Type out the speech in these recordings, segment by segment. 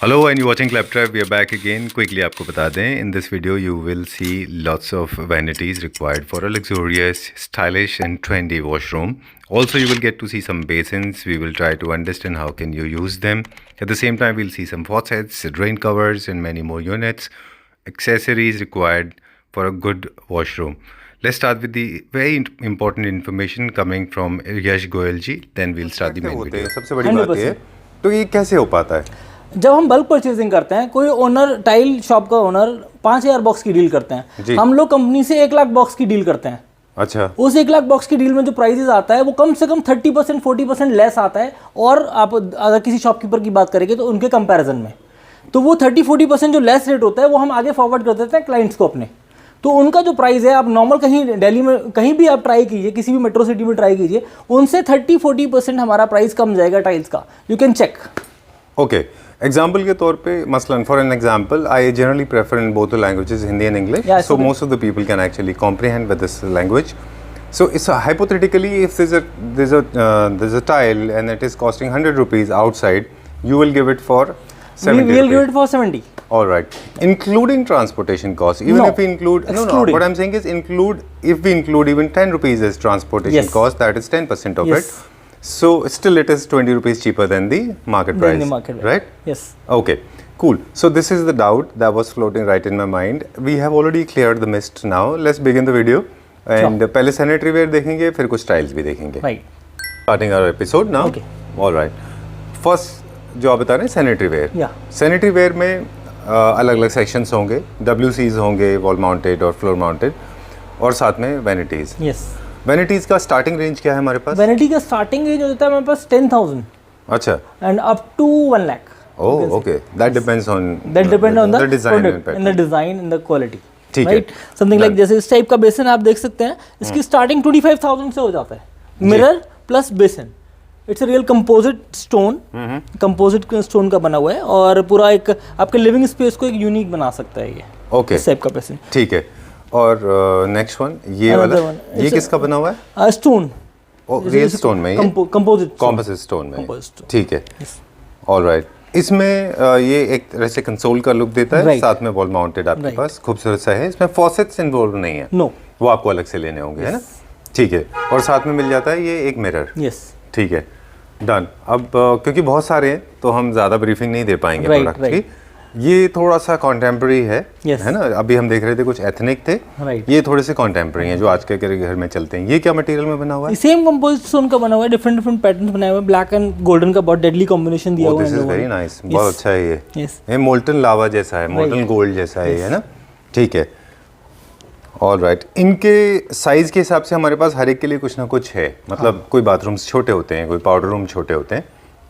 Hello and you're watching Claptrap. We are back again. Quickly आपको बता दें, in this video you will see lots of vanities required for a luxurious, stylish and trendy washroom. Also you will get to see some basins. We will try to understand how can you use them. At the same time we'll see some faucets, drain covers and many more units, accessories required for a good washroom. Let's start with the very important information coming from Yash Goyal ji. Then we'll start the main video. सबसे बड़ी बात ये, तो ये कैसे हो पाता है? जब हम बल्क परचेजिंग करते हैं, कोई ओनर टाइल शॉप का ओनर 5000 बॉक्स की डील करते हैं, हम लोग कंपनी से 1 लाख बॉक्स की डील करते हैं। अच्छा, उस 1 लाख बॉक्स की डील में जो प्राइसेस आता है वो कम से कम 30% 40% लेस आता है। और आप अगर किसी शॉपकीपर की बात करेंगे तो उनके कंपैरिजन में तो वो 30-40% जो लेस रेट होता है वो हम आगे फॉरवर्ड कर देते हैं क्लाइंट्स को अपने। तो उनका जो प्राइस है, आप नॉर्मल कहीं दिल्ली में कहीं भी आप ट्राई कीजिए, किसी भी मेट्रो सिटी में ट्राई कीजिए, उनसे 30-40% हमारा प्राइस कम जाएगा टाइल्स का। You can check. Okay, example के तौर पे मसलन for an example I generally prefer in both the languages Hindi and English, so most of the people can actually comprehend with this language. So it's hypothetically, if there's a tile and it is costing 100 rupees outside, you will give it for 70 we will give it for 70. All right, including transportation costs. Even No, if we include, no, what I'm saying is if we include even 10 rupees as transportation Yes. cost, that is 10% of Yes. it. So still it is 20 rupees cheaper than the market price. Than the market rate. Right? Yes. Okay, cool. So this is the doubt that was floating right in my mind. We have already cleared the mist now. Let's begin the video. And पहले sanitary ware देखेंगे, फिर कुछ tiles भी देखेंगे. Right. Starting our episode now. Okay. All right. First जो आप बता रहे हैं sanitary ware. Yeah. Sanitary ware में अलग अलग सेक्शंस होंगे, WCs होंगे, वॉल माउंटेड और फ्लोर माउंटेड, और साथ में वैनिटीज. Yes. वैनिटीज का स्टार्टिंग रेंज क्या है हमारे पास? वैनिटी का स्टार्टिंग रेंज होता है हमारे पास 10,000 अच्छा. and up to 1 lakh. Oh, okay. That depends on the design product and the design and the quality. ठीक है. Right? Something like जैसे इस टाइप का बेसन आप देख सकते हैं, इसकी स्टार्टिंग 25,000 से हो जाता है. मिरर प्लस बेसन, it's a real composite stone, composite stone का बना हुआ है और पूरा एक आपके लिविंग स्पेस को एक यूनिक बना सकता है ये. ओके, इस टाइप का बेसन. ठीक है. और नेक्स्ट वन ये वाला, ये किसका बना हुआ है? स्टोन, रियल स्टोन में, कंपोजिट स्टोन में. Composite stone. ठीक है. ऑलराइट. इसमें ये एक तरह से कंसोल का लुक देता है. Right. साथ में वॉल माउंटेड आपके पास खूबसूरत सा है. इसमें फॉसेट्स इन्वॉल्व नहीं है. नो, वो आपको अलग से लेने होंगे, है ना? ठीक है. और साथ में मिल जाता है ये एक मिरर. यस. ठीक है, डन. अब क्योंकि बहुत सारे हैं तो हम ज़्यादा ब्रीफिंग नहीं दे पाएंगे Right, प्रोडक्ट right. की. ये थोड़ा सा कॉन्टेम्प्रेरी है. Yes. है ना? अभी हम देख रहे थे कुछ एथनिक थे. Right. ये थोड़े से कॉन्टेम्प्रेरी हैं जो आज के घर में चलते हैं. ये क्या मटेरियल में बना हुआ है? सेम कंपोजिट स्टोन का बना हुआ है, डिफरेंट पैटर्न्स बनाए हुए हैं. ब्लैक एंड गोल्डन का बहुत डेडली कॉम्बिनेशन दिया हुआ है. This is very nice. बहुत अच्छा है ये. यस. ये मोल्टन लावा जैसा है, मोल्टन गोल्ड जैसा है, है ना? ठीक है. All right. इनके साइज के हिसाब से हमारे पास हर एक के लिए कुछ ना कुछ है. मतलब कोई बाथरूम्स छोटे होते हैं, कोई पाउडर रूम छोटे होते हैं,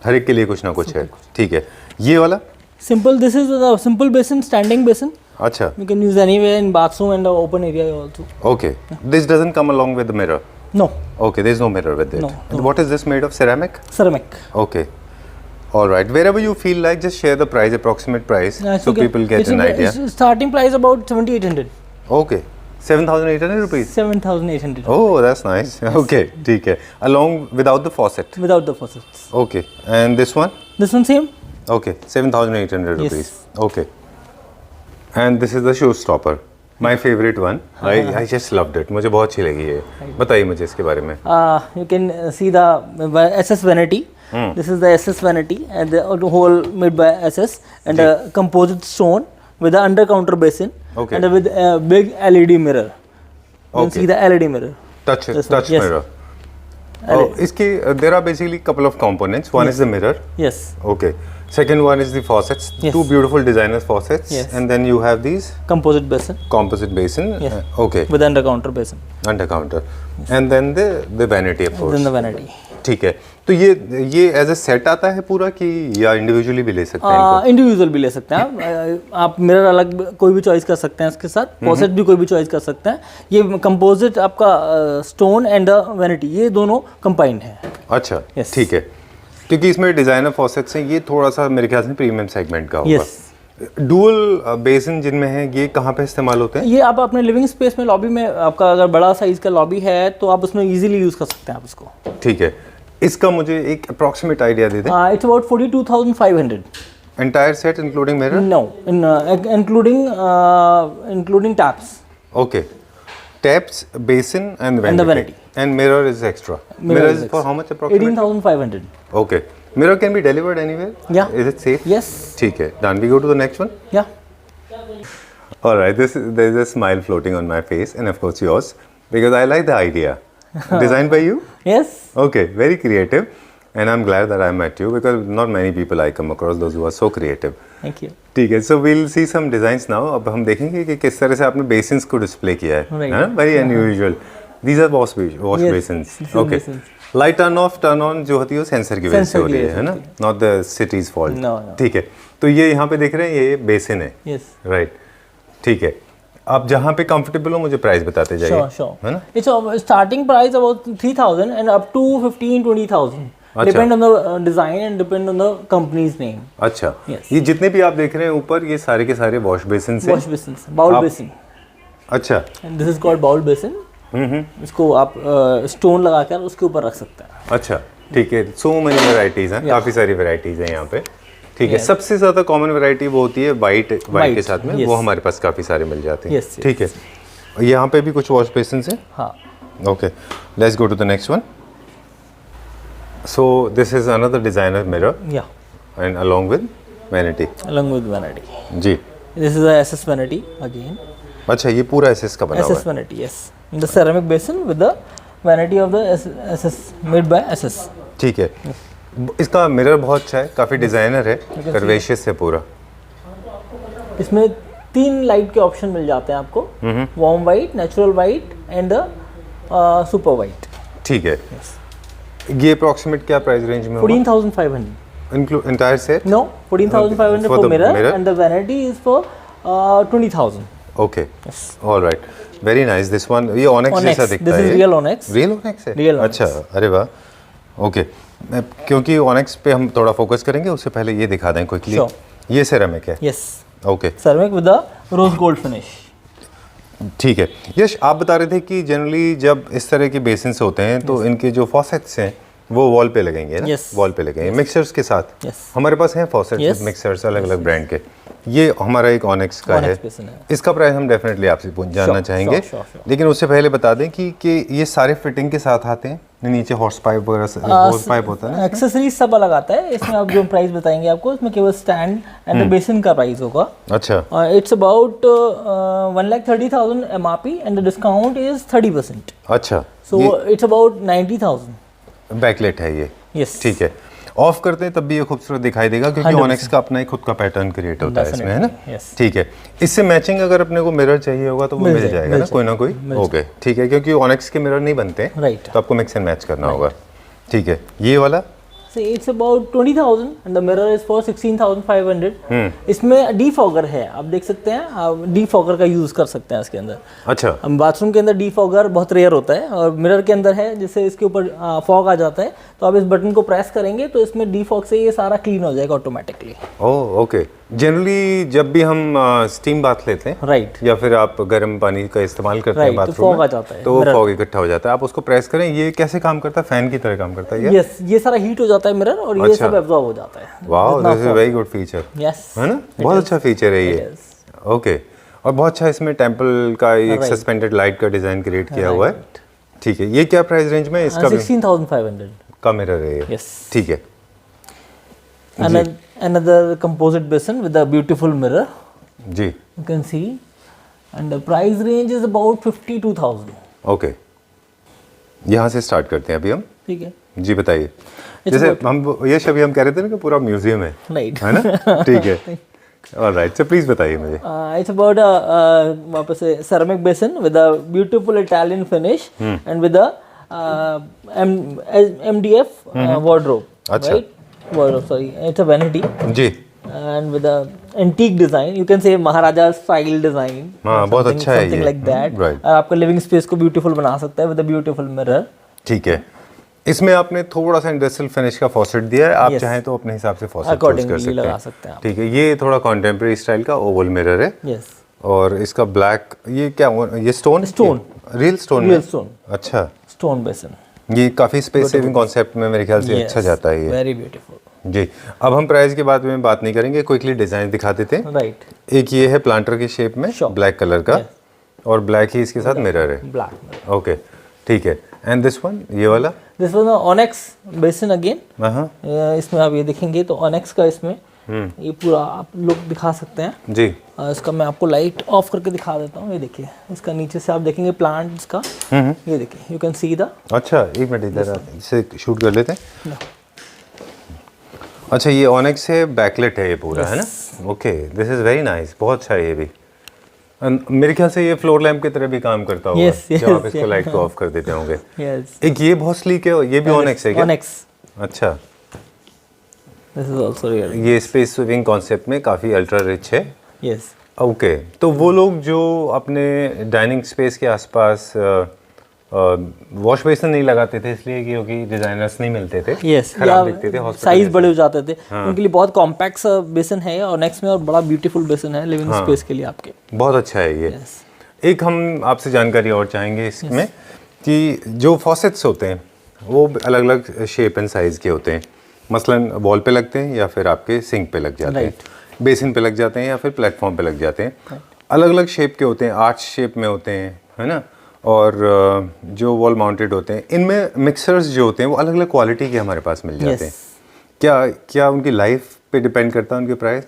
हर एक के लिए कुछ ना कुछ है. ठीक है. ये वाला Simple. This is the simple basin, standing basin. अच्छा. You can use anywhere in bathroom and the open area also. Okay. This doesn't come along with the mirror. No, Okay, there's no mirror with it. No, no. What is this made of? Ceramic? ceramic. Okay. All right. Wherever you feel like, just share the price, approximate price, Yeah, so people get an idea. It's starting price about 7,800. Okay. 7,800 rupees. 7,800. Oh, that's nice. Okay, ठीक है. Along without the faucet. Without the faucets. Okay. And this one? This one same. Okay, 7,800 Yes. rupees. Okay. And this is the showstopper. My favorite one. I just loved it. मुझे बहुत अच्छी लगी ये. बताइए मुझे इसके बारे में. You can see the SS vanity. This is the SS vanity and the whole made by SS and a composite stone with the under counter basin. Okay. And with a big LED mirror. You can Okay. see the LED mirror. Touch This one, yes. mirror. Oh, इसके there are basically couple of components. One is the mirror. Yes. Okay. Second one is the faucets. Yes. Two beautiful designer faucets. Yes. And then you have these Composite basin. composite basin. Yes. Okay. With under counter basin. Under counter. And then the vanity of course. Then the vanity. ठीक है. तो ये as a set आता है पूरा कि या individually भी ले सकते हैं इनको? इंडिविजुअल भी ले सकते हैं आप मिरर अलग कोई भी चॉइस कर सकते हैं इसके साथ. फॉसेट भी कोई भी चॉइस कर सकते हैं. ये कंपोजिट आपका स्टोन एंड वैनिटी ये दोनों कंबाइंड है. अच्छा. Yes. ठीक है. क्योंकि इसमें डिजाइनर फॉसेट्स हैं, ये थोड़ा सा मेरे ख्याल से प्रीमियम सेगमेंट का होगा. यस. डुअल बेसिन जिनमें है ये कहाँ पे इस्तेमाल होते हैं? ये आप अपने लिविंग स्पेस में लॉबी में आपका अगर बड़ा साइज का लॉबी है तो आप उसमें इजीली यूज कर सकते हैं आप इसको. ठीक है. इसका मुझे एक अप्रॉक्सीमेट आइडिया दे दें. It's about 42,500. entire set including mirror? No, including taps. Okay. Taps, basin and vanity. And the vanity. And mirror is extra. Mirror is for how much approximately? 18,500. Okay. Mirror can be delivered anywhere? Yeah. Is it safe? Yes. ठीक है. Done. We go to the next one. Yeah. Alright, there's a smile floating on my face and of course yours because I like the idea. Designed by you? Yes. Okay, very creative and I'm glad that I met you because not many people I come across those who are so creative. Thank you. ठीक है, so we'll see some designs now. अब हम देखेंगे कि किस तरह से आपने basins को display किया है, Right. है ना? Very unusual. These are wash Yes, basins. these are Okay. basins. Light turn off, turn on जो होती है वो सेंसर की वजह से Sensor हो की रही वजह है ना? Not the city's fault. No, no. ठीक है, तो ये यहाँ पे देख रहे हैं ये बेसिन है, Yes. राइट? ठीक है, आप जहाँ पे कंफर्टेबल हो मुझे प्राइस बताते जाइए, Sure. है ना? It's a starting price about 3,000 and up to 15-20,000. अच्छा. Depend on the design and depend on the company's name. अच्छा, Yes. ये जितने भी आप देख रहे हैं ऊपर ये सारे के सारे वॉश बेसिन से, Wash basins, bowl आप- basin. अच्छा, And this is called bowl basin. इसको आप स्टोन लगाकर उसके ऊपर रख सकते हैं. अच्छा, ठीक है, सो मेनी वेराइटीज़ हैं, काफ़ी सारी वेराइटीज़ हैं यहाँ पे, ठीक है. सबसे ज़्यादा कॉमन वैरायटी वो होती है वाइट के White, साथ में, yes. वो हमारे पास काफ़ी सारे मिल जाते हैं, Yes, yes. ठीक है. यहाँ पे भी कुछ वॉश बेसिन हैं. हाँ. Okay, let's go to the next one. So this is another designer mirror Yeah. and along with vanity. Along with vanity. Ji. This is a SS vanity again. अच्छा, ये पूरा SS का बना हुआ SS vanity, yes. The ceramic basin with the vanity of the SS made by SS. है. ठीक है. इसका मिरर बहुत अच्छा है, काफ़ी डिज़ाइनर है, कर्वेशियस है पूरा. इसमें 3 लाइट के ऑप्शन मिल जाते हैं आपको. Warm white, natural white and super white. ठीक है. ये अप्रॉक्सीमेट क्या प्राइस रेंज में होगा? 14,500. Include entire set? No, 14,500 For for the mirror, mirror? and the vanity is for 20,000. Okay, alright, very nice. This one ये ऑनेक्स Onyx. जैसा दिखता This है. is real onyx. Real onyx है? Real onyx. अच्छा, अरे वाह. ओके, क्योंकि onyx पे हम थोड़ा फोकस करेंगे उससे पहले ये दिखा दें क्विकली. Sure. ये सेरेमिक है. Yes. Okay, Ceramic with the rose gold finish. ठीक है. यश, आप बता रहे थे कि जनरली जब इस तरह के बेसिन्स होते हैं तो इनके जो फॉसेट्स हैं वो वॉल पे लगेंगे ना? Yes. वॉल पे लगेंगे मिक्सर्स के साथ. Yes. हमारे पास हैं फॉसेट्स Yes. मिक्सर्स अलग अलग ब्रांड के. ये हमारा एक ऑनेक्स का है. Onyx basin है. इसका प्राइस हम डेफिनेटली आपसे जानना Sure, चाहेंगे. sure. लेकिन उससे पहले बता दें कि ये सारे फिटिंग के साथ आते हैं. नीचे हॉर्स पाइप वगैरह हॉर्स पाइप होता है ना? एक्सेसरीज सब अलग आता है. इसमें आप जो प्राइस बताएंगे आपको, इसमें केवल स्टैंड एंड द बेसिन का प्राइस होगा. अच्छा, It's about 1,30,000 MRP and the discount is 30%. अच्छा. So it's about 90,000. बैकलेट है ये. Yes. ठीक है. ऑफ करते हैं तब भी ये खूबसूरत दिखाई देगा क्योंकि 100%. ऑनेक्स का अपना ही खुद का पैटर्न क्रिएट होता है इसमें, है ना? Definitely, yes. ठीक है. इससे मैचिंग अगर अपने को मिरर चाहिए होगा तो वो मिल जाएगा ना, कोई ना कोई. ओके, ठीक है, क्योंकि ऑनेक्स के मिरर नहीं बनते, Right. तो आपको मिक्स एंड मैच करना होगा. ठीक है. ये वाला So it's about 20,000 and the mirror is for 16,500. इसमें defogger है, आप देख सकते हैं. आप defogger का यूज़ कर सकते हैं इसके अंदर. अच्छा, हम बाथरूम के अंदर defogger बहुत रेयर होता है और मिरर के अंदर है, जिससे इसके ऊपर फॉग आ जाता है. तो आप इस बटन को प्रेस करेंगे तो इसमें defog से ये सारा क्लीन हो जाएगा ऑटोमेटिकली. Oh okay. जनरली जब भी हम स्टीम बाथ लेते हैं राइट. या फिर आप गर्म पानी का इस्तेमाल करते हैं Right, तो बाथरूम fog में, आ जाता है, तो वो mirror. फॉग इकट्ठा हो जाता है. आप उसको प्रेस करें, ये कैसे काम करता है? फैन की तरह काम करता है ये? यस, ये सारा हीट हो जाता है मिरर और ये अच्छा. सब एब्जॉर्ब हो जाता है. Wow, this is very good feature, yes, है ना? बहुत अच्छा फीचर है ये. ओके, और बहुत अच्छा इसमें टेम्पल का एक Right. सस्पेंडेड लाइट का डिजाइन क्रिएट किया हुआ है. ठीक है. ये क्या प्राइस रेंज में इसका 16,500. का मिरर है ये? Yes. ठीक है. Another composite basin with a beautiful mirror. जी. You can see, and the price range is about 52,000. Okay, यहाँ से स्टार्ट करते हैं अभी हम. ठीक है. जी बताइए. जैसे हम ये अभी हम कह रहे थे ना कि पूरा म्यूजियम है, Right. है ना? ठीक है. ऑलराइट, सो प्लीज बताइए मुझे. It's about a वापस से ceramic basin with a beautiful Italian finish and with a MDF wardrobe. अच्छा. Right? Wardrobe, sorry. It's a vanity ji. and with a antique design. You can say Maharaja style design. हाँ, बहुत Something- अच्छा है something ये. like that. Right. और आपका living space को beautiful बना सकता है with a beautiful mirror. ठीक है. इसमें आपने थोड़ा सा इंडस्ट्रियल फिनिश का फॉसेट दिया है. आप Yes. चाहें तो अपने हिसाब से फॉसेट चूज Accordingly कर सकते लगा हैं. सकते हैं आप. ठीक है. ये थोड़ा कॉन्टेम्प्रेरी स्टाइल का ओवल मिरर है. Yes. और इसका ब्लैक, ये क्या, ये stone? Stone. Real stone? Real stone. अच्छा. Stone basin. ये काफी स्पेस सेविंग कॉन्सेप्ट में मेरे ख्याल से अच्छा Yes. जाता है ये. Very beautiful. जी, अब हम प्राइस के बाद में बात नहीं करेंगे, क्विकली डिज़ाइन दिखा देते हैं। राइट, एक ये है प्लांटर के शेप में Sure. ब्लैक कलर का, और ब्लैक ही इसके साथ मिरर है। ब्लैक। ओके, ठीक है। एंड दिस वन, ये वाला? This was onyx basin again. हाँ इसमें आप ये देखेंगे तो ऑनेक्स का इसमें ये पूरा आप लुक दिखा सकते हैं। जी। इसका मैं आपको लाइट ऑफ करके दिखा देता हूँ। ये देखिए, इसका नीचे से आप देखेंगे प्लांट्स का, ये देखिए, यू कैन सी द। अच्छा, एक मिनट इधर इसे शूट कर लेते हैं। अच्छा, ये ऑनेक्स है, बैकलेट है ये पूरा, है ना? Okay, this is very nice, बहुत अच्छा है ये भी। मेरे ख्याल से ये फ्लोर लैम्प की तरह भी काम करता होगा। जब आप इसको लाइट को ऑफ कर देते होंगे। एक ये बहुत स्लीक है, ये भी ऑनेक्स है क्या? ऑनेक्स। अच्छा, दिस इज आल्सो रियल। ये स्पेस सेविंग कॉन्सेप्ट में काफ़ी अल्ट्रा रिच है। यस। ओके, तो वो लोग जो अपने डाइनिंग स्पेस के आसपास वॉश बेसिन नहीं लगाते थे इसलिए क्योंकि डिजाइनर्स नहीं मिलते थे, यस, खराब दिखते थे, साइज बड़े हो जाते थे, उनके लिए बहुत कॉम्पैक्ट सा बेसिन है और नेक्स्ट में, और बड़ा ब्यूटीफुल बेसिन है लिविंग स्पेस के लिए आपके। बहुत अच्छा है ये। एक हम आपसे जानकारी और चाहेंगे इसमें कि जो फॉसेट्स होते हैं वो अलग अलग शेप एंड साइज़ के होते हैं, मसलन वॉल पे लगते हैं या फिर आपके सिंक पे लग जाते हैं, बेसिन पे लग जाते हैं या फिर प्लेटफॉर्म पे लग जाते हैं। अलग अलग शेप के होते हैं, आर्च शेप में होते हैं, है ना? और जो वॉल माउंटेड होते हैं, इनमें मिक्सर्स जो होते हैं वो अलग अलग क्वालिटी के हमारे पास मिल जाते हैं। क्या उनकी लाइफ पे डिपेंड करता है उनके प्राइस?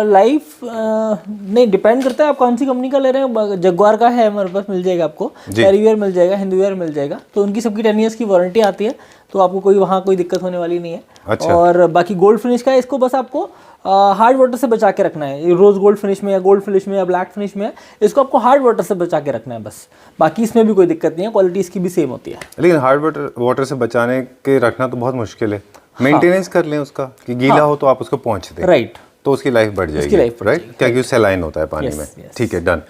लाइफ नहीं डिपेंड करता है, आप कौन सी कंपनी का ले रहे हैं। जगुआर का है हमारे पास, मिल जाएगा आपको, कैरीवेयर मिल जाएगा, हिंदूवेयर मिल जाएगा, तो उनकी सबकी 10 ईयर्स की वारंटी आती है, तो आपको कोई दिक्कत होने वाली नहीं है। अच्छा। और बाकी गोल्ड फिनिश का है, इसको बस आपको हार्ड वाटर से बचा के रखना है। रोज गोल्ड फिनिश में या गोल्ड फिनिश में या ब्लैक फिनिश में है, इसको आपको हार्ड वाटर से बचा के रखना है बस, बाकी इसमें भी कोई दिक्कत नहीं है, क्वालिटी इसकी भी सेम होती है। लेकिन हार्ड वाटर से बचाने के रखना तो बहुत मुश्किल है, मेंटेनेंस कर लें उसका कि गीला हो तो आप उसको पहुँच दें, राइट, तो उसकी लाइफ बढ़ जाएगी, राइट? क्या कि सलाइन होता है पानी में। ठीक है, डन।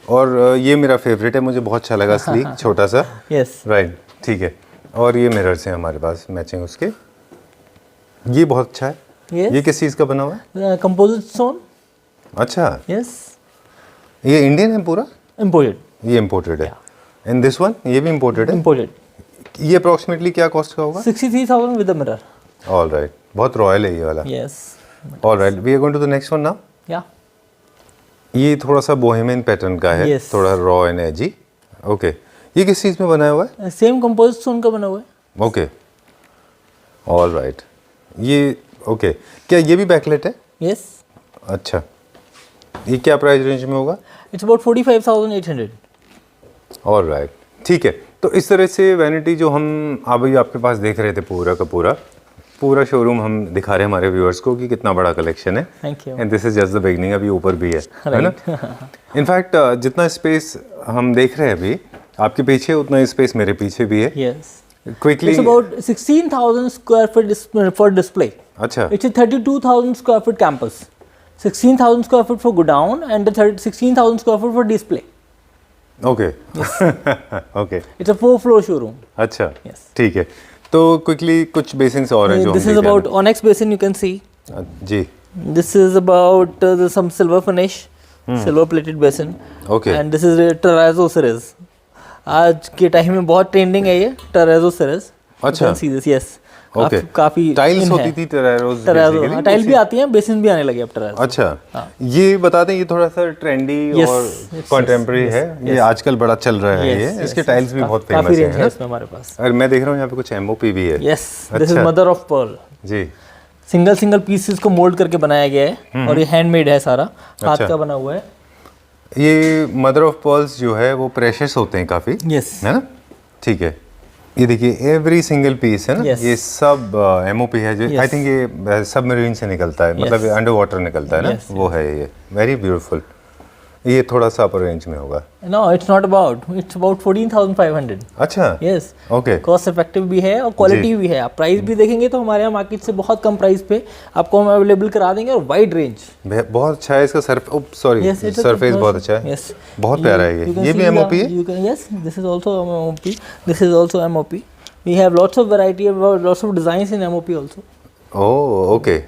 और ये मेरा फेवरेट है, मुझे बहुत अच्छा लगा, स्लीक छोटा सा। यस, राइट, ठीक है। और ये मिरर्स हैं हमारे पास मैचिंग उसके, ये बहुत अच्छा है। ये किस चीज़ का बना हुआ है? Composite stone. अच्छा, यस। ये इंडियन है पूरा? इम्पोर्टेड। ये इम्पोर्टेड है। एंड दिस वन, ये भी इम्पोर्टेड है? इम्पोर्टेड। ये अप्रॉक्सीमेटली क्या कॉस्ट का होगा? 63,000 with the mirror. All right, बहुत रॉयल है ये वाला। Yes. All right, we are going to the next one now. Yeah, ये थोड़ा सा बोहेमियन पैटर्न का है, थोड़ा रॉ एंड एजी। ओके, ये किस चीज़ में बना हुआ है? सेम कंपोजिट स्टोन का बना हुआ है। Okay, all right. ये ओके, क्या ये भी बैकलेट है? यस। अच्छा, ये क्या प्राइस रेंज में होगा? It's about 45,800। ऑल राइट, ठीक है। तो इस तरह से वैनिटी जो हम अभी आपके पास देख रहे थे, पूरा का पूरा शोरूम हम दिखा रहे हैं हमारे व्यूअर्स को कि कितना बड़ा कलेक्शन है। Thank you. And this is just the beginning, अभी ऊपर भी है ना? इनफैक्ट जितना स्पेस हम देख रहे हैं अभी आपके पीछे, उतना स्पेस मेरे पीछे भी है। Yes. Quickly, it's about 16,000 square feet for display. अच्छा, it's 32,000 square feet campus, 16,000 square feet for godown and 16,000 square feet for display. Okay okay, it's a 4 floor showroom. अच्छा, ठीक है। तो क्विकली कुछ बेसिन्स और हैं जो this is about onyx basin, you can see. जी, this is about some silver finish, silver plated basin. Okay, and this is terrazzo series, आज के टाइम में बहुत ट्रेंडिंग है ये टराजो सीरीज। अच्छा, सी दिस, यस। ओके, काफी टाइल्स होती थी टरारोज, टाइल भी आती हैं, बेसिन भी आने लगे अब टरारो। अच्छा, ये बता दें, ये थोड़ा सा ट्रेंडी और कॉन्टेम्पररी है, ये आजकल बड़ा चल रहा है। ये इसके टाइल्स भी बहुत फेमस है इसमें हमारे पास। और मैं देख रहा हूँ यहाँ पे कुछ एमओपी भी है। Yes, this is mother of pearl. जी, सिंगल पीसेस को मोल्ड करके बनाया गया है और ये हैंडमेड है, सारा हाथ का बना हुआ है। ये मदर ऑफ पर्ल्स जो है वो प्रेशियस होते हैं काफ़ी, यस, है ना? ठीक है, ये देखिए एवरी सिंगल पीस है ना, ये सब एमओपी है जो आई थिंक ये सबमरीन से निकलता है, मतलब अंडर वाटर निकलता है ना, वो है ये वेरी ब्यूटीफुल। ये थोड़ा सा अपर रेंज में होगा। No, it's not about, it's about 14,500। अच्छा, यस, ओके, कॉस्ट इफेक्टिव भी है और क्वालिटी भी है। आप प्राइस भी देखेंगे तो हमारे यहाँ मार्केट से बहुत कम प्राइस पे आपको हम अवेलेबल करा देंगे, और वाइड रेंज। बहुत अच्छा है इसका सरफेस बहुत अच्छा है, बहुत प्यारा है ये भी एमओपी है। Yes, this is also MOP, this is also MOP. We have lots of variety, lots of designs in MOP also. Oh, okay,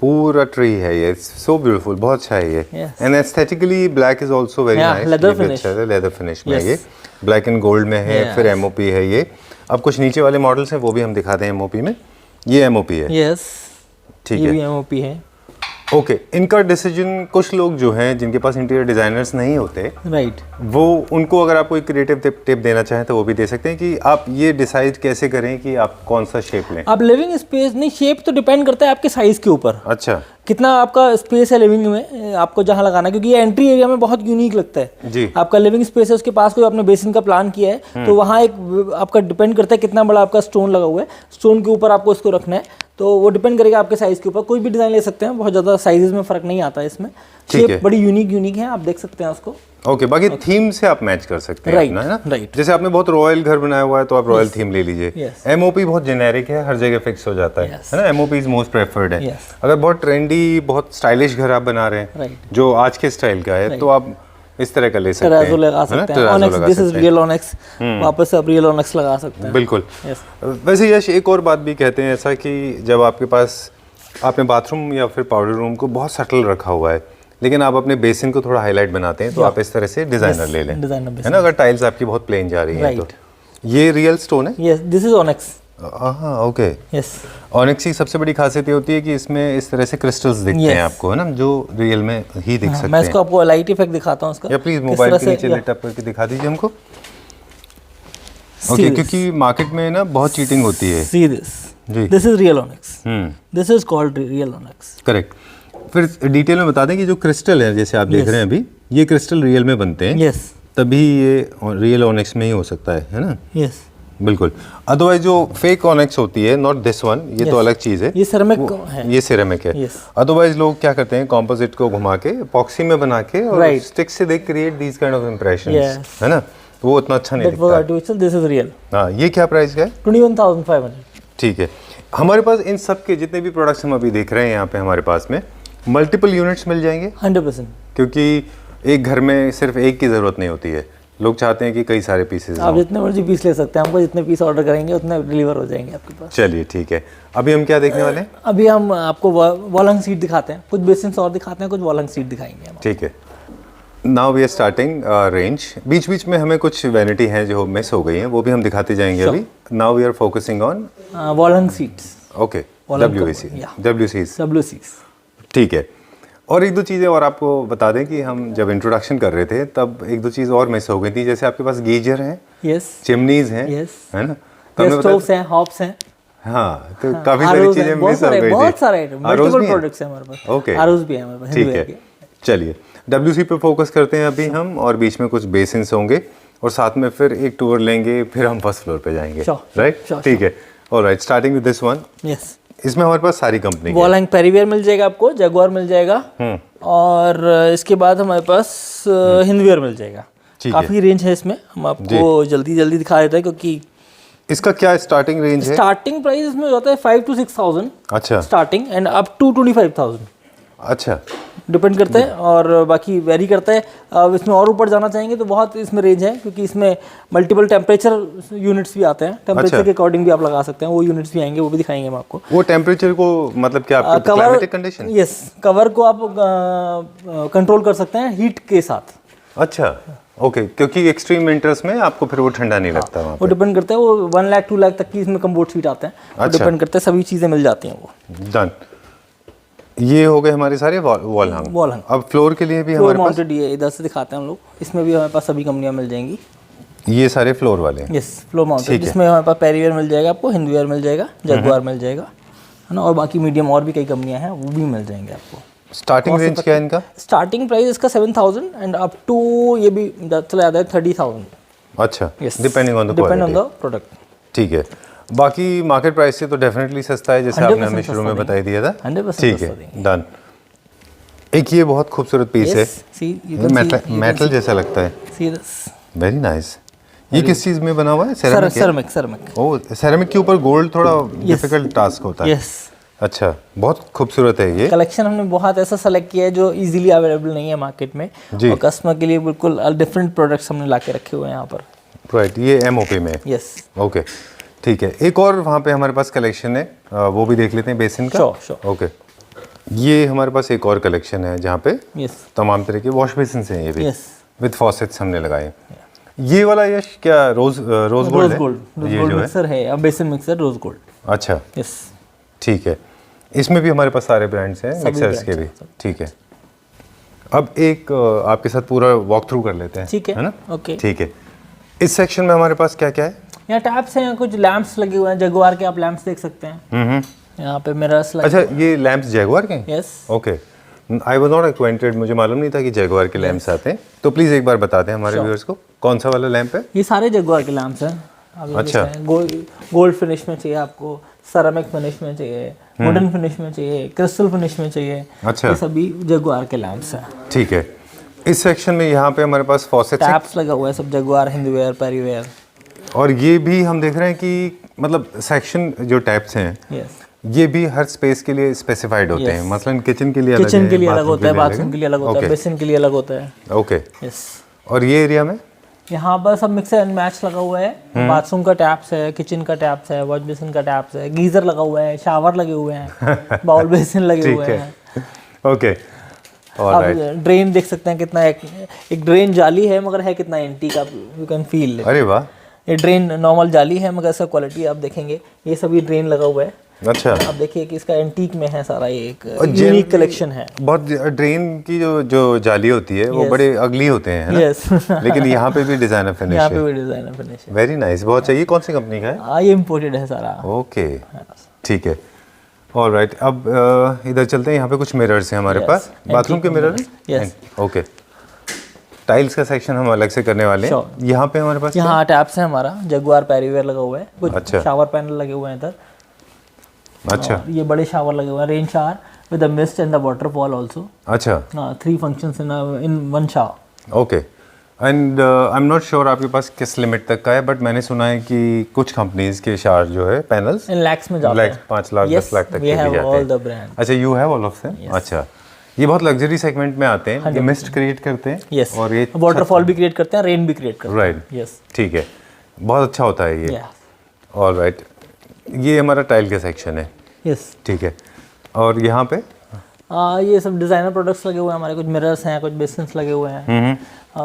पूरा ट्री है ये, सो ब्यूटीफुल, बहुत अच्छा है ये। And aesthetically black is also very nice, leather finish, leather finish में ये black and gold में है, फिर एमओपी है ये। अब कुछ नीचे वाले मॉडल्स हैं वो भी हम दिखाते हैं एमओपी में। ये एमओपी है। यस, ठीक ये है। भी एमओपी है। ओके, इनका डिसीजन कुछ लोग जो हैं जिनके पास इंटीरियर डिजाइनर्स नहीं होते, राइट। वो उनको अगर आप कोई क्रिएटिव टिप देना चाहें तो वो भी दे सकते हैं कि आप ये डिसाइड कैसे करें कि आप कौन सा शेप लें। आप लिविंग स्पेस नहीं, शेप तो डिपेंड करता है आपके साइज के ऊपर, अच्छा कितना आपका स्पेस है लिविंग में, आपको जहाँ लगाना है, क्योंकि ये एंट्री एरिया में बहुत यूनिक लगता है। जी। आपका लिविंग स्पेस है, उसके पास कोई आपने बेसिन का प्लान किया है तो वहाँ एक आपका डिपेंड करता है कितना बड़ा आपका स्टोन लगा हुआ है, स्टोन के ऊपर आपको इसको रखना है, तो वो डिपेंड करेगा आपके साइज के ऊपर। कोई भी डिजाइन ले सकते हैं, बहुत ज़्यादा साइजेस में फर्क नहीं आता है इसमें। ठीक है। शेप बड़ी यूनिक है, आप देख सकते हैं उसको। ओके, बाकी थीम से आप मैच कर सकते हैं Right, अपना, है ना? right. जैसे आपने बहुत रॉयल घर बनाया हुआ है तो आप रॉयल थीम ले लीजिए। Yes. एमओपी बहुत जेनेरिक है, हर जगह फिक्स हो जाता है, Yes. है ना? एमओपी इज मोस्ट प्रेफर्ड है। Yes. अगर बहुत ट्रेंडी, बहुत स्टाइलिश घर आप बना रहे हैं Right. जो आज के स्टाइल का है, तो आप इस तरह का ले सकते टेराजो हैं, लगा है ना? सकते हैं, टेराजो ऑनेक्स, लगा दिस इज सकते हैं। रियल ऑनेक्स, वापस से आप रियल ऑनेक्स लगा सकते हैं। बिल्कुल। Yes. वैसे यश, एक और बात भी कहते हैं ऐसा कि जब आपके पास आपने बाथरूम या फिर पाउडर रूम को बहुत सटल रखा हुआ है, लेकिन आप अपने बेसिन को थोड़ा हाईलाइट बनाते हैं, तो आप इस तरह से डिजाइनर ले लें, डिजाइनर है ना? अगर टाइल्स आपकी बहुत प्लेन जा रही हैं तो। ये रियल स्टोन है? Yes, this is onyx. हाँ, ओके। यस, ऑनिक्स की सबसे बड़ी खासियत ये होती है कि इसमें इस तरह से क्रिस्टल्स दिखते हैं आपको, है ना, जो रियल में ही दिख सकते मैं हैं। इसको आपको लाइट इफेक्ट दिखाता हूँ इसका। या प्लीज किस मोबाइल तरह के से- नीचे या- लाइट अप करके दिखा दीजिए हमको। See okay, this. क्योंकि मार्केट में ना बहुत चीटिंग होती है। See this. जी। This is real onyx. Hmm, This is called real onyx. Correct. फिर डिटेल में बता दें कि जो क्रिस्टल है, जैसे आप देख रहे हैं अभी, ये क्रिस्टल रियल में बनते हैं। Yes. तभी ये रियल ऑनिक्स में ही हो सकता है ना? Yes. बिल्कुल। अदरवाइज जो फेक ऑनिक्स होती है, नॉट दिस वन, ये तो अलग चीज़ है। ये ceramic है। ये सिरेमिक है। Yes. अदरवाइज लोग क्या करते हैं, कॉम्पोजिट को घुमा के एपॉक्सी में बना के और Right. स्टिक से they create these kind of impressions, Yes. है ना? तो वो उतना अच्छा नहीं That was दिखता। artificial. This is real. हाँ, ये क्या प्राइस का है? 21,500. ठीक है। हमारे पास इन सब के जितने भी प्रोडक्ट्स हम अभी देख रहे हैं यहाँ पे हमारे पास में मल्टीपल यूनिट्स मिल जाएंगे, 100%. क्योंकि एक घर में सिर्फ एक की ज़रूरत नहीं होती है, लोग चाहते हैं कि कई सारे पीसेस आप जितने मर्जी पीस ले सकते हैं, हमको जितने पीस ऑर्डर करेंगे उतने डिलीवर हो जाएंगे आपके पास। चलिए ठीक है। अभी हम क्या देखने वाले हैं? अभी हम आपको वॉलंग सीट दिखाते हैं, कुछ बेसिन्स और दिखाते हैं, कुछ वॉलंग सीट दिखाएंगे हम। ठीक है। Now we are starting range. बीच बीच में हमें कुछ वैनिटी हैं जो मिस हो गई हैं, वो भी हम दिखाते जाएंगे अभी। Now we are focusing on walnut seats, okay Walnut WAC, yeah. WCs, WCs. ठीक है। और एक दो चीज़ें और आपको बता दें कि हम जब इंट्रोडक्शन कर रहे थे तब एक दो चीज़ और मिस हो गई थी, जैसे आपके पास गीजर हैं, Yes. चिमनीज हैं, Yes. है ना? तो हमने स्टोव्स हैं, हॉब्स हैं, हाँ, तो काफ़ी सारी ROs चीज़ें हैं, बहुत मिस हो सारे गई थी। बहुत सारे ROs मल्टीपल भी हैं? प्रोडक्ट्स हैं हमारे पास। ओके, ROs भी हैं हमारे पास, ठीक Hinware है। के। चलिए WC पे फोकस करते हैं अभी हम, और बीच में कुछ बेसिन्स होंगे और साथ में फिर एक टूर लेंगे, फिर हम फर्स्ट फ्लोर पे जाएंगे, Sure, राइट? sure, ठीक है। Alright, starting with this one. Yes. इसमें हमारे पास सारी कंपनी की वॉलंग पेरीवेयर मिल जाएगा आपको, जगुआर मिल जाएगा, और इसके बाद हमारे पास हिंदवेयर मिल जाएगा। ठीक है। काफ़ी रेंज है इसमें, हम आपको जल्दी जल्दी दिखा देते हैं, क्योंकि इसका क्या स्टार्टिंग रेंज है? स्टार्टिंग प्राइस इसमें हो जाता है 5 to 6,000 अच्छा स्टार्टिंग, एंड अप टू 25,000 अच्छा, डिपेंड करता है, और बाकी वेरी करता है। अब इसमें और ऊपर जाना चाहेंगे तो बहुत इसमें रेंज है, क्योंकि इसमें मल्टीपल टेम्परेचर यूनिट्स भी आते हैं, टेम्परेचर के अकॉर्डिंग भी आप लगा सकते हैं, वो यूनिट्स भी आएंगे, वो भी दिखाएंगे हम आपको। वो टेम्परेचर को मतलब क्या आपको क्लाइमेटिक कंडीशन? यस, कवर को आप कंट्रोल कर सकते हैं हीट के साथ। अच्छा, ओके, क्योंकि एक्सट्रीम विंटर्स में आपको फिर वो ठंडा नहीं लगता वहाँ वो डिपेंड करता है, वो 1 लाख 2 लाख तक की इसमें कम्बोर्ड सीट आते हैं, वो अच्छा। डिपेंड करता है, सभी चीज़ें मिल जाती हैं वो। पे। डन। ये हो गए हमारे सारे वॉल हंग। वॉल हंग। अब फ्लोर के लिए भी फ्लोर हमारे पास माउंटेड ये इधर से दिखाते हैं हम लोग, इसमें भी हमारे पास सभी कंपनियां मिल जाएंगी। ये सारे फ्लोर वाले हैं। यस, फ्लोर माउंटेड, ठीक है। जिसमें हमारे पास पेरीवेयर मिल जाएगा आपको, हिंदवेयर मिल जाएगा, जगुआर मिल जाएगा, है ना, और बाकी मीडियम और भी कई कंपनियां हैं, वो भी मिल जाएंगे आपको। स्टार्टिंग रेंज क्या है इनका? स्टार्टिंग प्राइस इसका 7,000 एंड अप टू ये भी चला जाता है 30,000। अच्छा, yes, depending on the depend on quality. The product. ठीक है। बाकी मार्केट प्राइस से तो डेफिनेटली सस्ता है, जैसे 100% आपने हमें शुरू में सस्ता बता ही दिया था। 100% ठीक सस्ता है, देंगे। डन। एक ये बहुत खूबसूरत पीस है, मेटल जैसा लगता है, वेरी नाइस। ये किस चीज में बना हुआ है? Ceramic, ceramic. ओ, सेरेमिक के ऊपर गोल्ड थोड़ा डिफिकल्ट टास्क होता है। यस, अच्छा, बहुत खूबसूरत है ये। कलेक्शन हमने बहुत ऐसा सेलेक्ट किया है जो इजीली अवेलेबल नहीं है मार्केट में, जी। और कस्टमर के लिए बिल्कुल डिफरेंट प्रोडक्ट्स हमने ला के रखे हुए हैं यहाँ पर। राइट, ये एमओपी में। यस, ओके, ठीक है। एक और वहाँ पे हमारे पास कलेक्शन है, वो भी देख लेते हैं बेसिन का। Sure, sure. ओके, ये हमारे पास एक और कलेक्शन है जहाँ पे यस, तमाम तरह के वॉश बेसिन हैं, ये भी यस। विद फॉसेट्स हमने लगाए। ये वाला यश क्या रोज गोल्ड रोज है? गोल्ड, ये गोल्ड जो है, मिक्सर है, अब बेसिन मिक्सर रोज गोल्ड। अच्छा, यस, ठीक है, इसमें भी हमारे पास सारे ब्रांड्स हैं, मिक्सर्स के भी। ठीक है, अब एक आपके साथ पूरा वॉक थ्रू कर लेते हैं, ठीक है ना? ओके। ठीक है, इस सेक्शन में हमारे पास क्या क्या है? यहाँ टैप्स हैं, कुछ लैंप्स लगे हुए हैं, जगुआर के आप लैंप्स देख सकते हैं। यहाँ पे मिरर्स लगे। अच्छा, ये लैंप्स जैगुआर के? Yes. Okay, I was not acquainted, मुझे मालूम नहीं था कि जैगुआर के लैंप्स आते हैं, तो प्लीज़ एक बार बता दें हमारे व्यूअर्स को कौन सा वाला लैंप है? ये सारे जगुआर के लैंप्स हैं। अच्छा। गोल्ड फिनिश में चाहिए आपको, सेरामिक फिनिश में चाहिए, वुडन फिनिश में चाहिए, क्रिस्टल फिनिश में चाहिए। अच्छा। ये सभी जगुआर के लैंप्स हैं। ठीक है, इस सेक्शन में यहाँ पे हमारे पास फॉसेट्स हैं, टैप्स लगा हुआ है, सब जगुआर, हिंदवेयर, पेरीवेयर। और ये भी हम देख रहे हैं कि मतलब सेक्शन जो टैप्स हैं यस। ये भी हर स्पेस के लिए स्पेसिफाइड होते हैं, मसलन किचन के लिए अलग किचन है, के लिए अलग bathroom होता है, बाथरूम के लिए अलग होता है, बेसिन के लिए अलग होता है। ओके। यस। और ये एरिया में यहाँ पर सब मिक्स एंड मैच लगा हुआ है। बाथरूम का टैप्स है, किचन का टैप्स है, वॉश बेसिन का टैप्स है, गीजर लगा हुआ है, शावर लगे हुए हैं, बाउल बेसिन लगे हुए हैं। ओके, आप ड्रेन देख सकते हैं कितना एक ड्रेन जाली है मगर है कितना एंटीक, आप यू कैन फील। अरे वाह, ये ड्रेन नॉर्मल जाली है मगर इसका क्वालिटी आप देखेंगे, ये सभी ड्रेन लगा हुआ है। अच्छा। आप देखिए कि इसका एंटीक में है सारा, ये एक यूनिक कलेक्शन है। बहुत ड्रेन की जो जाली होती है वो बड़े अगली होते हैं, है ना? यस। लेकिन यहाँ पे भी डिजाइनर फिनिश यहाँ है। पे भी डिजाइनर फिनिश है। वेरी नाइस, बहुत चाहिए। कौन सी कंपनी का है? ये इम्पोर्टेड है सारा। ओके, ठीक है, ऑलराइट। अब इधर चलते हैं, यहाँ पे कुछ मिरर्स हैं हमारे पास, बाथरूम के मिरर हैं। यस। ओके, टाइल्स का सेक्शन हम अलग से करने वाले हैं। यहाँ पे हमारे पास यहाँ टैप्स है, हमारा जगुआर पेरीवेयर लगा हुआ है, कुछ अच्छा। शावर पैनल लगे हुए हैं इधर। अच्छा। ये बड़े शावर लगे हुए हैं, rain shower with the mist and the waterfall also. अच्छा। 3 functions in one shower. Okay, and I am not sure आपके पास किस लिमिट तक का है, बट मैंने सुना है कि कुछ कंपनीज के शावर जो है पैनल्स इन लैक्स में जाते हैं। 5 लाख 10 लाख तक के भी जाते हैं। अच्छा, you have all of them? अच्छा, ये बहुत लग्जरी सेगमेंट में आते हैं, ये मिस्ट क्रिएट करते हैं। यस। और ये वाटरफॉल भी क्रिएट करते हैं, रेन भी क्रिएट करते हैं। Right, yes. ठीक है, बहुत अच्छा होता है ये। ऑलराइट, ये हमारा टाइल का सेक्शन है। यस। ठीक है, और यहाँ पे ये सब डिजाइनर प्रोडक्ट्स लगे हुए हैं हमारे, कुछ मिरर्स हैं, कुछ बेसिन्स लगे हुए हैं।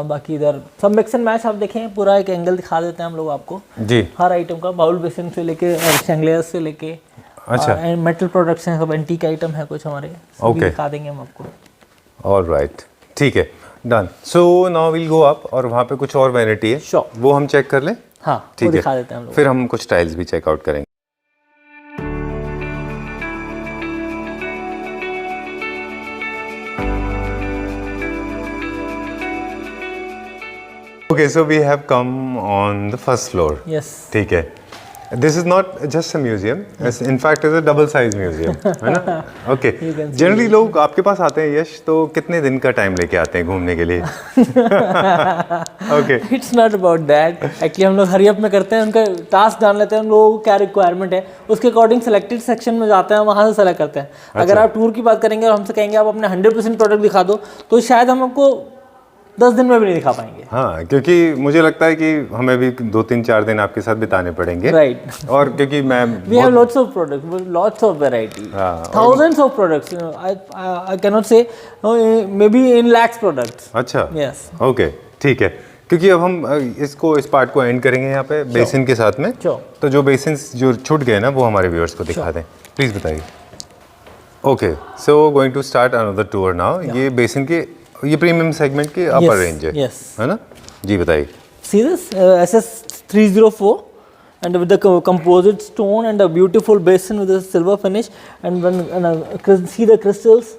बाकी इधर सब मिक्स एंड मैच। आप देखें, पूरा एक एंगल दिखा देते हैं हम लोग आपको जी, हर आइटम का, बाउल बेसिन से लेके शैंगलियर्स से लेके। अच्छा। मेटल प्रोडक्ट्स हैं, सब एंटीक आइटम है कुछ हमारे, सभी दिखा देंगे हम आपको। ऑलराइट, ठीक है, done. So now will go up, और वहाँ पे कुछ और वैनिटी है, Sure. वो हम चेक कर लें। हाँ, ठीक वो है, दिखा देते हैं हम लोग। फिर हम कुछ टाइल्स भी चेकआउट करेंगे। Okay, so we have come on the first floor. Yes. ठीक है, this is not just a museum, in fact it's a double size museum, है ना? Okay. Generally लोग आपके पास आते हैं यश, तो कितने दिन का टाइम लेके आते हैं घूमने के लिए? Okay. It's not about that. Actually हम लोग हरी अप में करते हैं, उनका टास्क जान लेते हैं, उन लोगों को क्या रिक्वायरमेंट है, उसके अकॉर्डिंग सेलेक्टेड सेक्शन में जाते हैं, वहाँ से सेलेक्ट करते हैं। अगर आप टूर की बात करेंगे और हमसे कहेंगे आप अपने 100% प्रोडक्ट दिखा दो, तो शायद हम आपको 10 दिन में भी नहीं दिखा पाएंगे। हाँ, क्योंकि मुझे लगता है कि हमें भी 2-3-4 दिन आपके साथ बिताने पड़ेगे। राइट। और क्योंकि मैं We have lots of products, lots of variety, thousands of products. I cannot say, maybe in lakhs products. अच्छा, Yes. ओके, ठीक है, क्योंकि अब हम इस पार्ट को एंड करेंगे यहाँ पे बेसिन के साथ में। Sure. तो जो बेसिन्स जो छूट गए ना, वो हमारे व्यूअर्स को दिखा दें, प्लीज़ बताइए। Okay, so going to start another tour now. ये बेसिन के, ये प्रीमियम सेगमेंट की अपर रेंज है, yes. है ना? जी बताइए। See this SS304 and with the composite stone and a beautiful basin with a silver finish, and see the crystals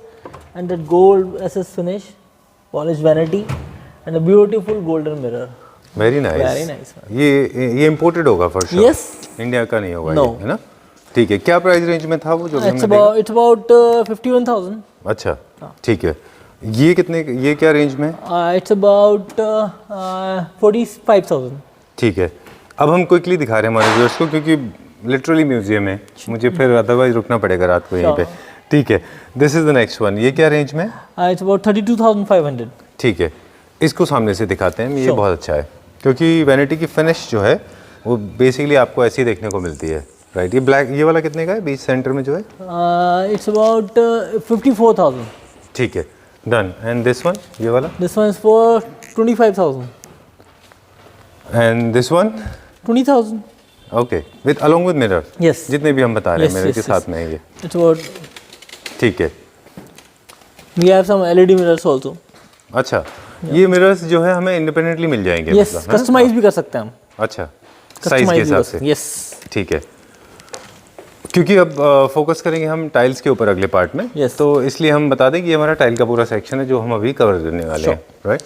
and the gold SS finish, polished vanity and a beautiful golden mirror. Very nice, Very nice. ये imported होगा for sure? Yes. India का नहीं होगा No. ये, है ना? ठीक है, क्या प्राइस रेंज में था वो जो It's about 51,000. अच्छा, ठीक है, ये कितने, ये क्या रेंज में? It's about 45,000. ठीक है, अब हम क्विकली दिखा रहे हैं हमारे व्यूअर्स को, क्योंकि लिटरली म्यूजियम है, मुझे फिर अदरवाइज रुकना पड़ेगा रात को यहीं पे। ठीक है, this is the next one. ये क्या रेंज में? It's about 32,500. ठीक है, इसको सामने से दिखाते हैं। ये बहुत अच्छा है, क्योंकि वैनिटी की फिनिश जो है वो बेसिकली आपको ऐसी देखने को मिलती है, राइट? ये ब्लैक, ये वाला कितने का है बीच सेंटर में जो है? It's about 54,000. ठीक है, डन। एंड दिस वन, ये वाला? This one is for 25,000. And this one? 20,000. Okay, with along with mirror, Yes. जितने भी हम बता रहे हैं Yes, मिरर yes, के yes. साथ में है ये, इट्स व्हाट ठीक है। We have some LED mirrors also. अच्छा, ये मिरर्स जो है हमें इंडिपेंडेंटली मिल जाएंगे? यस, मतलब, है ना? कस्टमाइज भी कर सकते हैं हम। अच्छा, साइज के हिसाब से, यस। ठीक है। क्योंकि अब फोकस करेंगे हम टाइल्स के ऊपर अगले पार्ट में, Yes. तो इसलिए हम बता दें कि ये हमारा टाइल का पूरा सेक्शन है जो हम अभी कवर करने वाले हैं, राइट?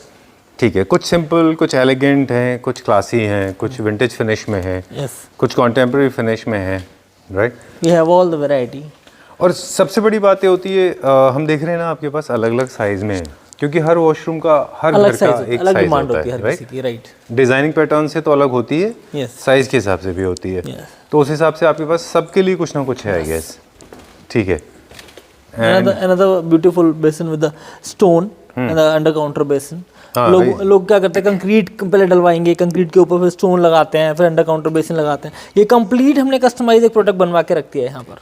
ठीक है, कुछ सिंपल, कुछ एलिगेंट हैं, कुछ क्लासी हैं, कुछ विंटेज फिनिश में है, यस, कुछ कॉन्टेम्प्रेरी फिनिश में है, right? We have all the variety. और सबसे बड़ी बात ये होती है, हम देख रहे हैं ना आपके पास अलग अलग साइज में है, क्योंकि हर वॉशरूम का, हर अलग घर का साइज, एक अलग साइज डिमांड होता होती है है, हर किसी राइट? की, राइट। डिजाइनिंग पैटर्न से तो अलग होती है, Yes. साइज के हिसाब से भी होती है, Yes. तो उस हिसाब से आपके पास सबके लिए कुछ ना कुछ है, आई गेस। ठीक है, Another beautiful basin with the stone and the under counter basin. हाँ, लोग क्या करते हैं, कंक्रीट पहले डलवाएंगे, कंक्रीट के ऊपर फिर स्टोन लगाते हैं, फिर अंडर काउंटर बेसिन लगाते हैं। ये कंप्लीट हमने कस्टमाइज एक प्रोडक्ट बनवा के रख दिया है यहाँ पर।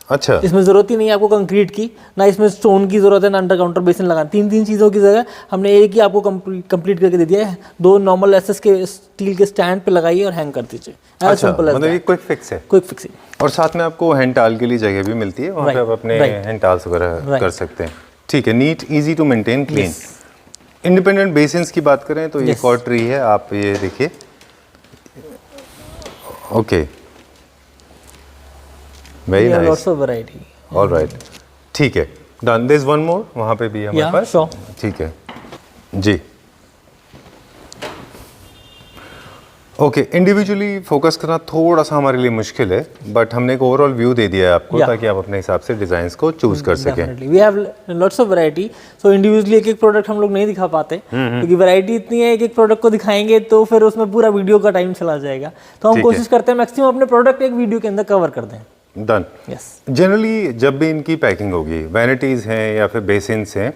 अच्छा, इसमें ज़रूरत ही नहीं है आपको कंक्रीट की, ना इसमें स्टोन की ज़रूरत है, ना अंडर काउंटर बेसिन लगाना। तीन चीज़ों की जगह हमने एक ही आपको कंप्लीट करके दे दिया है। 2 नॉर्मल एसएस के स्टील के स्टैंड पे लगाइए और हैंग कर दीजिए। अच्छा, मतलब ये क्विक फिक्स है। Quick fixing. और साथ में आपको हैंड टाल के लिए जगह भी मिलती है, वहाँ पे आप अपने हैंड टाल्स वगैरह कर सकते हैं। ठीक है, neat, easy to maintain, clean. Independent basins की बात करें तो ये एक और ट्री है, आप ये देखिए। Okay, very nice, lots of variety. Alright, ठीक है, done. There is one more, वहाँ पे भी हमारे पास, sure. ठीक है जी। ओके, इंडिविजुअली फोकस करना थोड़ा सा हमारे लिए मुश्किल है, बट हमने एक ओवरऑल व्यू दे दिया है आपको, ताकि आप अपने हिसाब से डिजाइन्स को चूज कर सकें। Definitely. We have lots of variety. So individually एक प्रोडक्ट हम लोग नहीं दिखा पाते, क्योंकि वैरायटी इतनी है, एक प्रोडक्ट को दिखाएंगे तो फिर उसमें पूरा वीडियो का टाइम चला जाएगा। तो हम कोशिश करते हैं मैक्सिमम अपने प्रोडक्ट एक वीडियो के अंदर कवर कर दें। डन। यस, जनरली जब भी इनकी पैकिंग होगी, वैनिटीज़ हैं या फिर बेसिन्स हैं,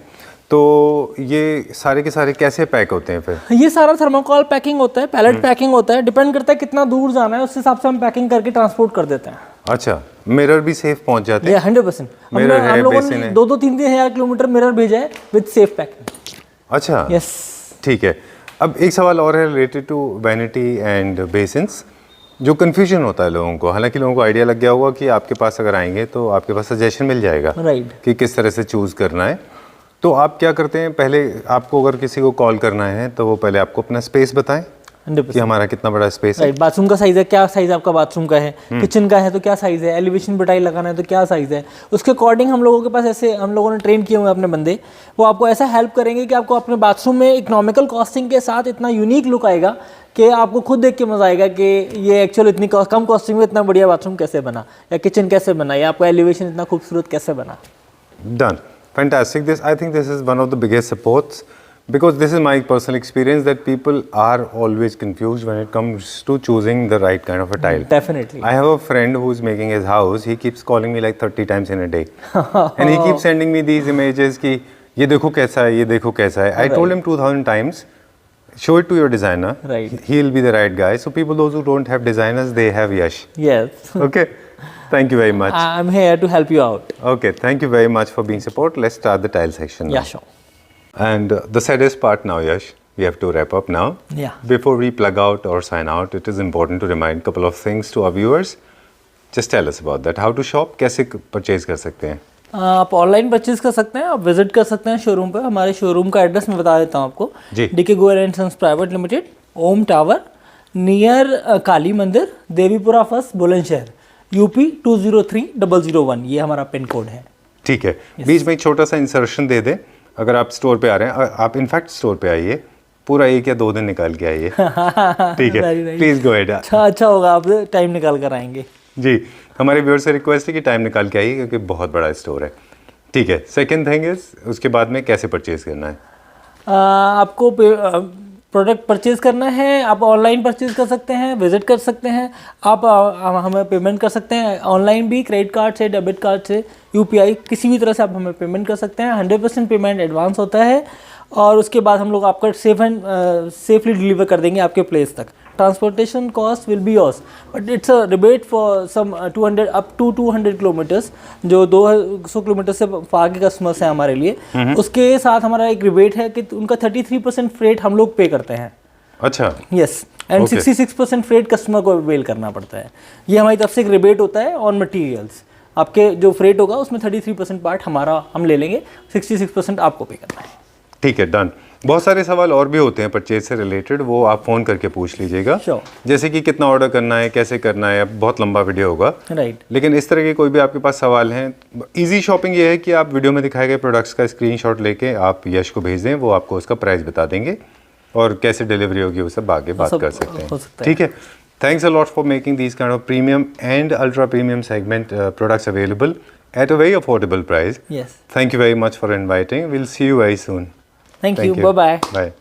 तो ये सारे के सारे कैसे पैक होते हैं फिर? ये सारा थर्मोकॉल पैकिंग होता है, पैलेट पैकिंग होता है, डिपेंड करता है कितना दूर जाना है, उस हिसाब से हम पैकिंग करके ट्रांसपोर्ट कर देते हैं। अच्छा, मिरर भी सेफ पहुंच जाते हैं? 100%। Mirror है, हम लोगों basin ने है। 2-3 हज़ार किलोमीटर मिरर भेजा है विद सेफ पैकिंग। अच्छा, यस, ठीक है। अब एक सवाल और है related to vanity and basins, जो कन्फ्यूजन होता है लोगों को। हालांकि लोगों को आइडिया लग गया होगा कि आपके पास अगर आएंगे तो आपके पास सजेशन मिल जाएगा राइट। कि किस तरह से चूज़ करना है। तो आप क्या करते हैं, पहले आपको अगर किसी को कॉल करना है तो वो पहले आपको अपना स्पेस बताएं 100%। कि हमारा कितना बड़ा स्पेस है। राइट, बाथरूम का साइज है, क्या साइज आपका बाथरूम का है, किचन का है तो क्या साइज है, एलिवेशन पे टाइल लगाना है तो क्या साइज है, उसके अकॉर्डिंग हम लोगों के पास ऐसे, हम लोगों ने ट्रेन किए हुए हैं अपने बंदे, वो आपको ऐसा हेल्प करेंगे कि आपको अपने बाथरूम में इकोनॉमिकल कॉस्टिंग के साथ इतना यूनिक लुक आएगा कि आपको खुद देख के मजा आएगा कि ये एक्चुअल इतनी कम कॉस्टिंग में इतना बढ़िया बाथरूम कैसे बना, या किचन कैसे बना, या आपका एलिवेशन इतना खूबसूरत कैसे बना। Done. Fantastic. I think this is one of the biggest supports, because this is my personal experience that people are always confused when it comes to choosing the right kind of a tile. Definitely. I have a friend who's making his house. He keeps calling me like 30 times in a day, and he keeps sending me these images कि ये देखो कैसा है, ये देखो कैसा है. I told him 2000 times, show it to your designer. Right. He'll be the right guy. So people, those who don't have designers, they have Yash. Yes. Okay. Thank you very much. I'm here to help you out. Okay, thank you very much for being support. Let's start the tile section now. Yeah, sure. And the saddest part now, Yash, we have to wrap up now. Yeah. Before we plug out or sign out, it is important to remind a couple of things to our viewers. Just tell us about that. How to shop? कैसे purchase कर सकते हैं? आप online purchase कर सकते हैं, आप visit कर सकते हैं शोरूम पे। हमारे शोरूम का एड्रेस मैं बता देता हूँ आपको। जी। DK Goyal and sons private limited, Om tower, near Kali Mandir, Devipura first, Bulandshahr, UP 203001। ये हमारा पिन कोड है। ठीक है। बीच में एक छोटा सा इंसर्शन दे दें। अगर आप स्टोर पे आ रहे हैं, आप इनफैक्ट स्टोर पे आइए, पूरा 1 या 2 दिन निकाल के आइए। ठीक है, प्लीज गो अहेड। अच्छा होगा, आप टाइम निकाल कर आएंगे। जी, हमारे व्यूअर से रिक्वेस्ट है कि टाइम निकाल के आइए, क्योंकि बहुत बड़ा स्टोर है। ठीक है। सेकंड थिंग इज, उसके बाद में कैसे परचेज करना है? आपको प्रोडक्ट परचेज करना है, आप ऑनलाइन परचेज कर सकते हैं, विजिट कर सकते हैं, आप हमें पेमेंट कर सकते हैं ऑनलाइन भी, क्रेडिट कार्ड से, डेबिट कार्ड से, यूपीआई, किसी भी तरह से आप हमें पेमेंट कर सकते हैं। 100% पेमेंट एडवांस होता है, और उसके बाद हम लोग आपका सेफली डिलीवर कर देंगे आपके प्लेस तक। Transportation cost will be yours, but it's a rebate for some 200 up to 200 kilometres, जो 200 किलोमीटर से आगे कस्टमर्स हैं हमारे लिए। उसके साथ हमारा एक रिबेट है कि उनका 33% फ्रेट हम लोग पे करते हैं। अच्छा, yes, and Okay. 66% freight customer को अवेल करना पड़ता है। ये हमारी तरफ से एक रिबेट होता है ऑन मटेरियल्स। आपके जो फ्रेट होगा उसमें 33% पार्ट हमारा हम ले लेंगे, 66% आपको पे करना है। ठीक है, डन। बहुत सारे सवाल और भी होते हैं परचेज से रिलेटेड, वो आप फ़ोन करके पूछ लीजिएगा। Sure. जैसे कि कितना ऑर्डर करना है, कैसे करना है, बहुत लंबा वीडियो होगा। राइट। लेकिन इस तरह के कोई भी आपके पास सवाल हैं, इजी शॉपिंग ये है कि आप वीडियो में दिखाए गए प्रोडक्ट्स का स्क्रीनशॉट लेके आप यश को भेज दें, वो आपको उसका प्राइस बता देंगे और कैसे डिलीवरी होगी वो सब आगे बात कर सकते हो हैं। सकता है। ठीक है, thanks a lot for making these kind of premium and ultra premium segment products available at a very affordable price. Yes. Thank you very much for inviting. We'll see you very soon. Thank you. Bye-bye. Bye.